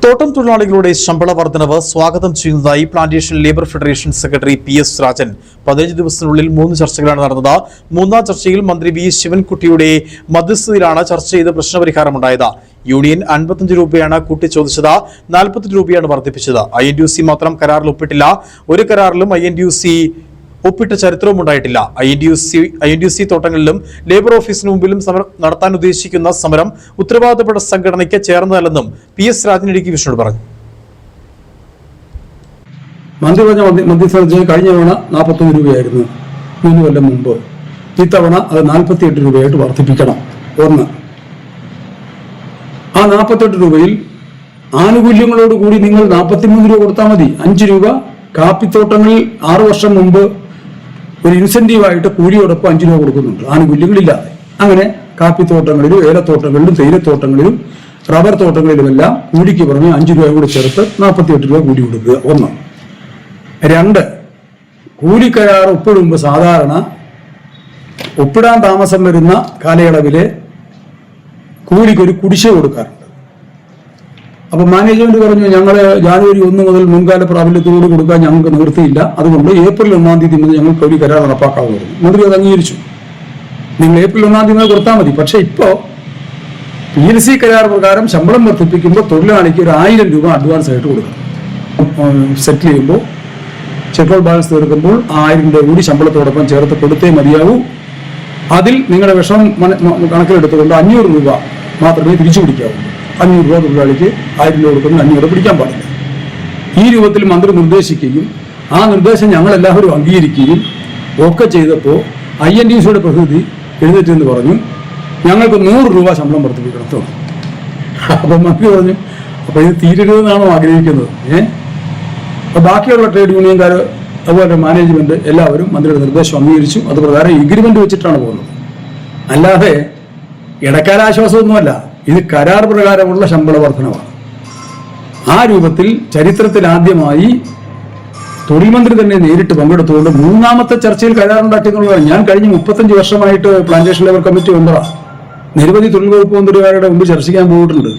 തോട്ടം തൊഴിലാളികളുടെ ശമ്പള വർധനവ് സ്വാഗതം ചെയ്യുന്നതായി plantation labour federation secretary PS Rajan 15 ദിവസത്തിനുള്ളിൽ 3 ചർച്ചകളാണ് നടന്നത്. മൂന്നാം ചർച്ചയിൽ മന്ത്രി V ശിവൻകുട്ടിയുടെ മധ്യസ്ഥതയിലാണ് ചർച്ച ചെയ്ത് പ്രശ്നപരിഹാരമുണ്ടായത്. യൂണിയൻ 55 രൂപയാണ് കൂട്ടിച്ചോദിച്ചത്, 48 രൂപയാണ് വർദ്ധിപ്പിച്ചത്. INTUC മാത്രം കരാറിൽ ഒപ്പിട്ടില്ല. ഒരു കരാറിലും INTUC ഒപ്പിട്ട ചരിത്രവും ഉണ്ടായിട്ടില്ല. INTUC തോട്ടങ്ങളിലും ലേബർ ഓഫീസിന് മുമ്പിലും നടത്താൻ ഉദ്ദേശിക്കുന്ന സമരം ഉത്തരവാദിത്തപ്പെട്ട സംഘടനയ്ക്ക് ചേർന്നതല്ലെന്നും PS രാജൻ ഇടുക്കി വിഷ്ണു പറഞ്ഞു. മന്ത്രി പറഞ്ഞ മധ്യസ്ഥ കഴിഞ്ഞ തവണ 41 രൂപയായിരുന്നു 3 കൊല്ലം മുമ്പ്. ഇത്തവണ അത് 48 രൂപയായിട്ട് വർദ്ധിപ്പിക്കണം. ഒന്ന്, ആ 48 രൂപയിൽ ആനുകൂല്യങ്ങളോട് കൂടി നിങ്ങൾ 43 രൂപ കൊടുത്താൽ മതി. 5 രൂപ കാപ്പിത്തോട്ടങ്ങളിൽ 6 വർഷം മുമ്പ് ഒരു ഇൻസെന്റീവായിട്ട് കൂലിയോടൊപ്പം 5 രൂപ കൊടുക്കുന്നുണ്ട്, ആനുകൂല്യങ്ങളില്ലാതെ. അങ്ങനെ കാപ്പിത്തോട്ടങ്ങളിലും ഏലത്തോട്ടങ്ങളിലും തേയിലത്തോട്ടങ്ങളിലും റബ്ബർ തോട്ടങ്ങളിലുമെല്ലാം കൂലിക്ക് പുറമെ 5 രൂപ കൂടി ചേർത്ത് 48 രൂപ കൂലി കൊടുക്കുക. ഒന്ന്. രണ്ട്, കൂലിക്കരാർ ഒപ്പിടുമ്പോൾ സാധാരണ ഒപ്പിടാൻ താമസം വരുന്ന കാലയളവിലെ കൂലിക്കൊരു കുടിശ്ശിക കൊടുക്കാറുണ്ട്. അപ്പൊ മാനേജ്മെന്റ് പറഞ്ഞു, ഞങ്ങൾ ജാനുവരി 1 മുതൽ മുൻകാല പ്രാബല്യത്തോട് കൊടുക്കാൻ ഞങ്ങൾക്ക് നിവൃത്തിയില്ല, അതുകൊണ്ട് ഏപ്രിൽ 1-ാം തീയതി മുതൽ ഞങ്ങൾക്ക് ഒരു കരാർ നടപ്പാക്കാവുന്നു. മന്ത്രി അത് അംഗീകരിച്ചു. നിങ്ങൾ ഏപ്രിൽ 1-ാം തീയതി മുതൽ കൊടുത്താൽ മതി. പക്ഷെ ഇപ്പോ PLC കരാർ പ്രകാരം ശമ്പളം വർദ്ധിപ്പിക്കുമ്പോൾ തൊഴിലാളിക്ക് ഒരു 1000 രൂപ അഡ്വാൻസ് ആയിട്ട് കൊടുക്കണം. സെറ്റിൽ ചെയ്യുമ്പോൾ ചെക്കോൾ ബാലൻസ് തീർക്കുമ്പോൾ 1000 രൂപ കൂടി ശമ്പളത്തോടൊപ്പം ചേർത്ത് കൊടുത്തേ മതിയാവൂ. അതിൽ നിങ്ങളുടെ വിഷമം കണക്കിലെടുത്തുകൊണ്ട് 500 രൂപ മാത്രമേ തിരിച്ചു പിടിക്കാവൂ. 500 രൂപ തൊഴിലാളിക്ക് 1000 രൂപ കൊടുക്കുന്ന 500 പിടിക്കാൻ പാടില്ല. ഈ രൂപത്തിൽ മന്ത്രി നിർദ്ദേശിക്കുകയും ആ നിർദ്ദേശം ഞങ്ങളെല്ലാവരും അംഗീകരിക്കുകയും ഒക്കെ ചെയ്തപ്പോൾ INTUCയുടെ പ്രതിനിധി എഴുന്നേറ്റെന്ന് പറഞ്ഞു, ഞങ്ങൾക്ക് 100 രൂപ ശമ്പളം വർദ്ധിപ്പിക്കണം. അപ്പം മന്ത്രി പറഞ്ഞു, അപ്പൊ ഇത് തീരരുതെന്നാണോ ആഗ്രഹിക്കുന്നത്? അപ്പൊ ബാക്കിയുള്ള ട്രേഡ് യൂണിയൻകാർ അതുപോലെ മാനേജ്മെന്റ് എല്ലാവരും മന്ത്രിയുടെ നിർദ്ദേശം അംഗീകരിച്ചു. അത് പ്രകാരം എഗ്രിമെന്റ് വെച്ചിട്ടാണ് പോകുന്നത്. അല്ലാതെ ഇടക്കാല ആശ്വാസമൊന്നുമല്ല, ഇത് കരാർ പ്രകാരമുള്ള ശമ്പള വർധനമാണ്. ആ രൂപത്തിൽ ചരിത്രത്തിൽ ആദ്യമായി തൊഴിൽ മന്ത്രി തന്നെ നേരിട്ട് പങ്കെടുത്തുകൊണ്ട് 3ാമത്തെ ചർച്ചയിൽ കരാറുണ്ടാക്കി എന്നുള്ളതാണ്. ഞാൻ കഴിഞ്ഞ 35 വർഷമായിട്ട് പ്ലാന്റേഷൻ ലേബർ കമ്മിറ്റി മെമ്പറാണ്. നിരവധി തൊഴിൽ വകുപ്പ് മന്ത്രിമാരുടെ മുമ്പ് ചർച്ചയ്ക്കാൻ പോയിട്ടുണ്ട്.